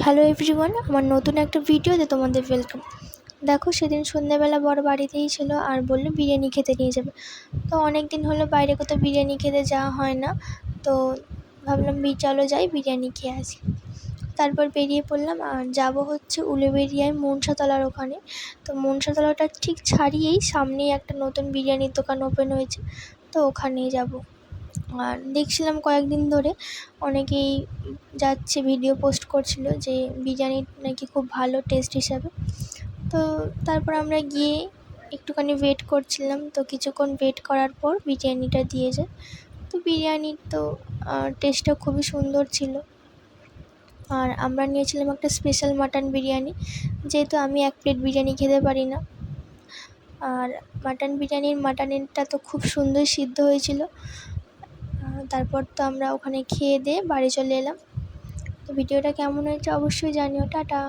Hello everyone, আমার নতুন একটা ভিডিওতে তোমাদের ওয়েলকাম। দেখো, সেদিন সন্ধ্যাবেলা বড় বাড়িতেই ছিল আর বললো বিরিয়ানি খেতে নিয়ে যাবে। তো অনেক দিন হলো বাইরে কোথাও বিরিয়ানি খেতে যাওয়া হয় না, তো ভাবলাম চলো যাই বিরিয়ানি খেয়ে আসি। তারপর বেরিয়ে পড়লাম আর যাবো হচ্ছে উলুবেড়িয়ায় মনসাতলার ওখানে। তো মনসাতলাটা ঠিক ছাড়িয়েই সামনেই একটা নতুন বিরিয়ানির দোকান ওপেন হয়েছে, তো ওখানেই যাব। আর দেখছিলাম কয়েকদিন ধরে অনেকেই যাচ্ছে, ভিডিও পোস্ট করছিল যে বিরিয়ানি নাকি খুব ভালো টেস্ট হিসাবে। তো তারপর আমরা গিয়ে একটুখানি ওয়েট করছিলাম, তো কিছুক্ষণ ওয়েট করার পর বিরিয়ানিটা দিয়ে যায়। তো বিরিয়ানির তো টেস্টটা খুবই সুন্দর ছিল। আর আমরা নিয়েছিলাম একটা স্পেশাল মাটন বিরিয়ানি, যেহেতু আমি এক প্লেট বিরিয়ানি খেতে পারি না। আর মাটনটা তো খুব সুন্দর সিদ্ধ হয়েছিল। তারপর তো আমরা ওখানে খেয়ে দিয়ে বাড়ি চলে এলাম। তো ভিডিওটা কেমন হয়েছে অবশ্যই জানিও। টাটা।